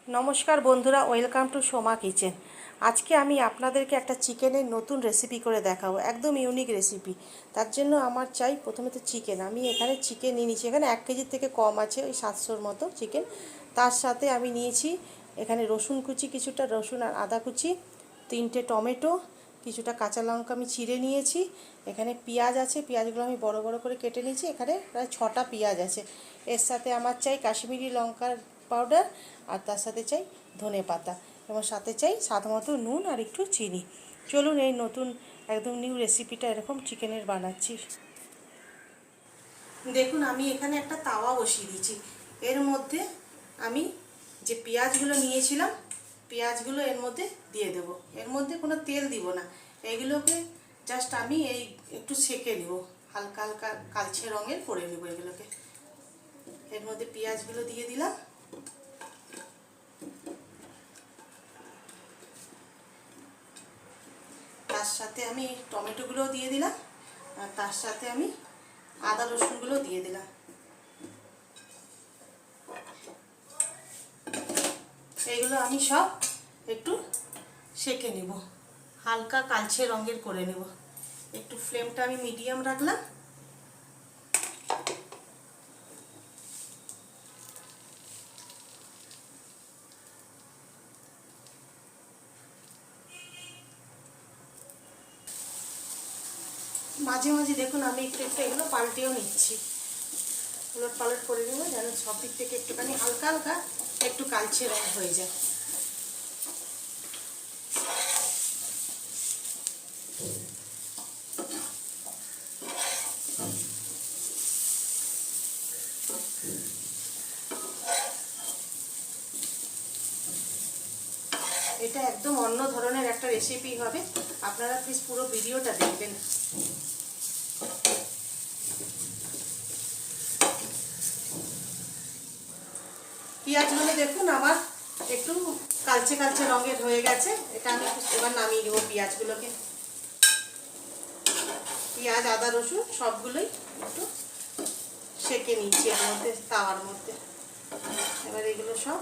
নমস্কার বন্ধুরা, welcome to Soma kitchen. আজকে আমি আপনাদেরকে একটা চিকেনের নতুন রেসিপি করে দেখাবো, একদম ইউনিক রেসিপি। তার জন্য আমার চাই প্রথমে তো চিকেন। আমি এখানে চিকেন নিয়ে নিয়েছি, এখানে 1 কেজির থেকে কম আছে, ওই 700-র মতো চিকেন। তার সাথে আমি নিয়েছি এখানে রসুন কুচি, কিছুটা রসুন আর আদা কুচি, 3টে টমেটো, কিছুটা কাঁচা লঙ্কা আমি চিড়ে নিয়েছি। এখানে পেঁয়াজ আছে, পেঁয়াজগুলো আমি বড় বড় করে কেটে নিয়েছি। এখানে প্রায় 6টা পেঁয়াজ আছে। এর সাথে আমার চাই কাশ্মীরি লঙ্কার পাউডার, আর তার সাথে চাই ধনে পাতা, এবং সাথে চাই স্বাদ মতো নুন আর একটু চিনি। চলুন এই নতুন একদম নিউ রেসিপিটা এরকম চিকেনের বানাচ্ছি। দেখুন, আমি এখানে একটা তাওয়া বসিয়ে দিয়েছি। এর মধ্যে আমি যে পেঁয়াজগুলো নিয়েছিলাম, পেঁয়াজগুলো এর মধ্যে দিয়ে দেব। এর মধ্যে কোনো তেল দিব না, এইগুলোকে জাস্ট আমি এই একটু সেঁকে নেব, হালকা হালকা কালচে রঙের করে নেব এগুলোকে। এর মধ্যে পেঁয়াজগুলো দিয়ে দিলাম, তার সাথে আমি টমেটোগুলো দিয়ে দিলাম, আর তার সাথে আমি আদা রসুনগুলো দিয়ে দিলাম। এইগুলো আমি সব একটু সেঁকে নেব, হালকা কালচে রঙের করে নেব। একটু ফ্লেমটা আমি মিডিয়াম রাখলাম। মাঝে মাঝে দেখুন আমি একটু একটু এগুলো পাল্টেও নিচ্ছি, উলট পালট করে নেব, যেন সব দিক থেকে একটুখানি হালকা হালকা একটু কালচে রঙ হয়ে যায়। এটা একদম অন্য ধরনের একটা রেসিপি হবে, আপনারা প্লিজ পুরো ভিডিওটা দেখবেন। পেঁয়াজগুলো দেখুন আমার একটু কালচে কালচে রঙের হয়ে গেছে। এটা আমি এবার নামিয়ে নেব পেঁয়াজগুলোকে। পেঁয়াজ আদা রসুন সবগুলোই একটু সেঁকে নিচ্ছি এর মধ্যে, তাওয়ার মধ্যে। এবার এগুলো সব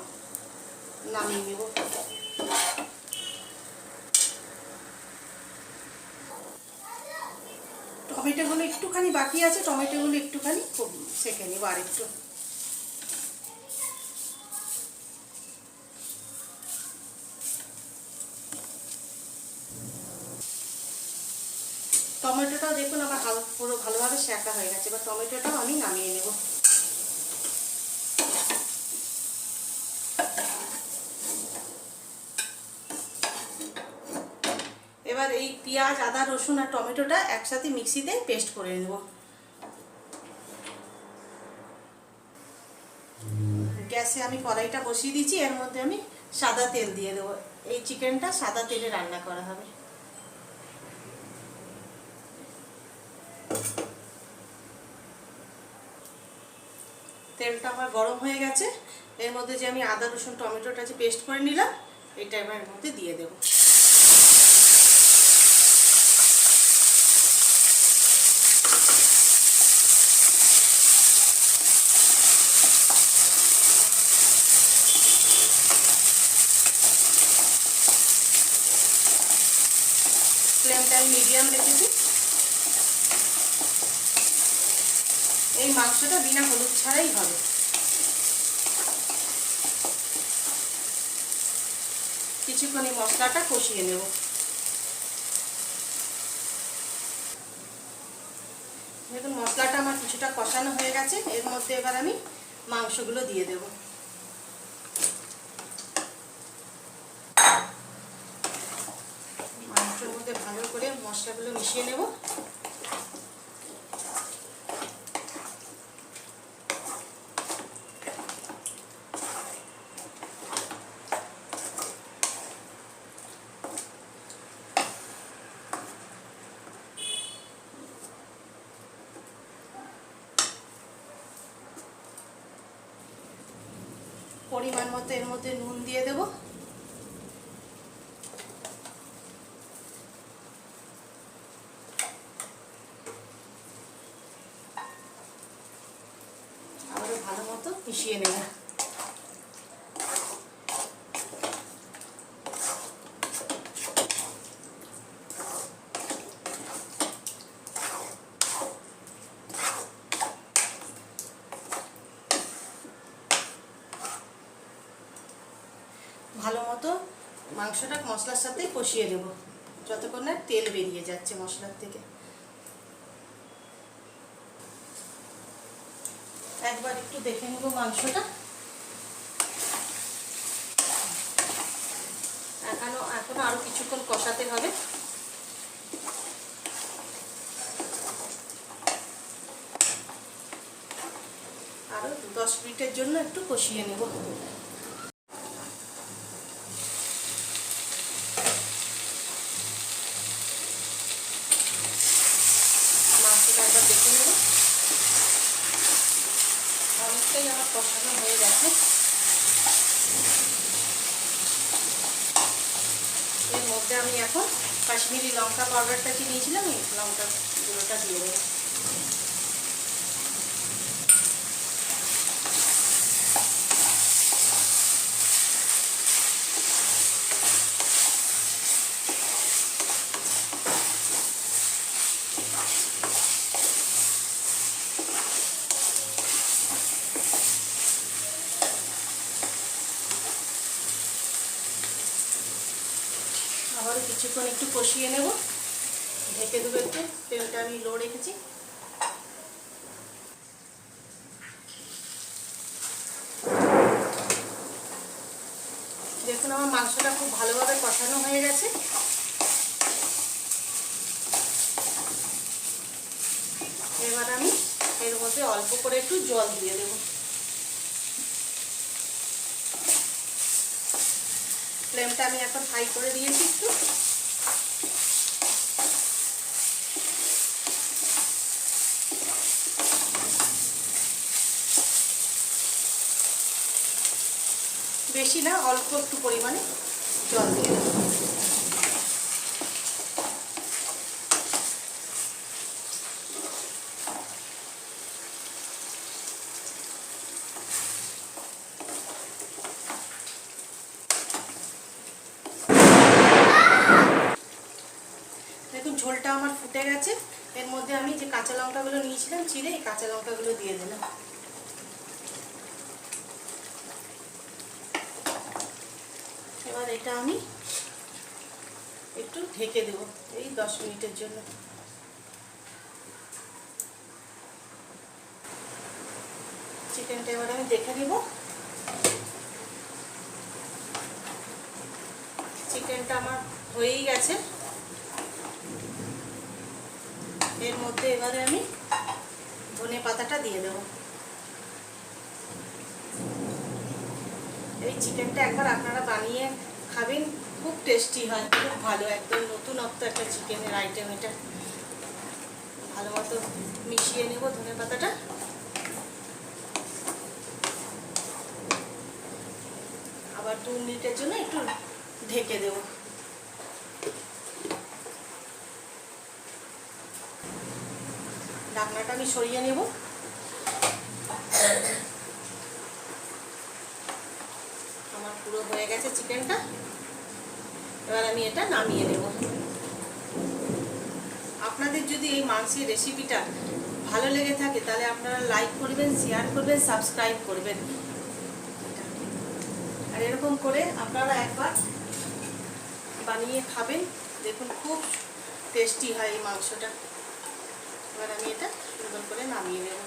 নামিয়ে নেব। টমেটোগুলো একটুখানি বাকি আছে, টমেটোগুলো একটুখানি খুব সেঁকে নেব আর একটু। টমেটোটাও দেখুন আমার পুরো ভালোভাবে সেঁকা হয়ে গেছে। এবার টমেটোটাও আমি নামিয়ে নেব। এবার এই পেঁয়াজ আদা রসুন আর টমেটোটা একসাথে মিক্সিতে পেস্ট করে নেব। গ্যাসে আমি কড়াইটা বসিয়ে দিয়েছি, এর মধ্যে আমি সাদা তেল দিয়ে দেবো। এই চিকেনটা সাদা তেলে রান্না করা হবে। তেলটা আমার গরম হয়ে গেছে। এর মধ্যে যে আমি আদা রসুন টমেটোটা যে পেস্ট করে নিলাম, এটা এবার এর মধ্যে দিয়ে দেবো। ফ্লেমটা আমি মিডিয়াম রেখেছি। এই মাংসটা বিনা হলুদ ছাড়াই হবে। কিছুক্ষণ এই মশলাটা কষিয়ে নেব। দেখুন মশলাটা আমার কিছুটা কষানো হয়ে গেছে। এর মধ্যে এবার আমি মাংসগুলো দিয়ে দেব। মাংসের মধ্যে ভালো করে মশলাগুলো মিশিয়ে নেব। পরিমাণ মতো এর মধ্যে নুন দিয়ে দেব। আবারও ভালো মতো মিশিয়ে নেব। ভালো মতো মাংসটা মশলার সাথে কষিয়ে নেব যতক্ষণ না তেল বেরিয়ে যাচ্ছে মশলার থেকে। একবার একটু দেখে নেব মাংসটা। এখনো আরো কিছুক্ষণ কষাতে হবে। আরো 10 মিনিটের জন্য একটু কষিয়ে নেব। মাংসটা একবার দেখে নেব। অনেকটাই আমার কষানো হয়ে গেছে। এর মধ্যে আমি এখন কাশ্মীরি লঙ্কা পাউডারটা কি নিয়েছিলাম, এই লঙ্কা গুঁড়োটা দিয়ে দেবো। আবারও কিছুক্ষণ একটু কষিয়ে নেব, ঢেকে দেবো একটু। তেলটা আমি লো রেখেছি। দেখুন আমার মাংসটা খুব ভালোভাবে কষানো হয়ে গেছে। এবার আমি এর মধ্যে অল্প করে একটু জল দিয়ে দেব। ফ্লেমটা আমি এখন হাই করে দিয়েছি একটু। বেশি না, অল্প একটু পরিমাণে জল দিয়ে দেব। দেখুন ঝোলটা আমার ফুটে গেছে। এর মধ্যে আমি যে কাঁচা লঙ্কাগুলো নিয়েছিলাম চিড়ে, এই কাঁচা লঙ্কাগুলো দিয়ে দিলাম। এবার এটা আমি একটু ঢেকে দেব এই 10 মিনিটের জন্য। চিকেনটা এবার আমি দেখে নিব। চিকেনটা আমার হয়েই গেছে। এর মধ্যে এবারে আমি ধনে পাতাটা দিয়ে দেব। এই চিকেনটা একবার আপনারা বানিয়ে খাবেন, খুব টেস্টি হয়, খুব ভালো, একদম নতুনত্ব একটা চিকেনের আইটেম এটা। ভালো মতো মিশিয়ে নেব ধনে পাতাটা। আবার 2 মিনিটের জন্য একটু ঢেকে দেব। ঢাকনাটা আমি সরিয়ে নেব। আমার পুরো হয়ে গেছে চিকেনটা। এবার আমি এটা নামিয়ে নেব। আপনাদের যদি এই মাংসের রেসিপিটা ভালো লেগে থাকে তাহলে আপনারা লাইক করবেন, শেয়ার করবেন, সাবস্ক্রাইব করবেন। আর এরকম করে আপনারা একবার বানিয়ে খাবেন, দেখুন খুব টেস্টি হয় এই মাংসটা। এবার আমি এটা সুন্দর করে নামিয়ে নেব।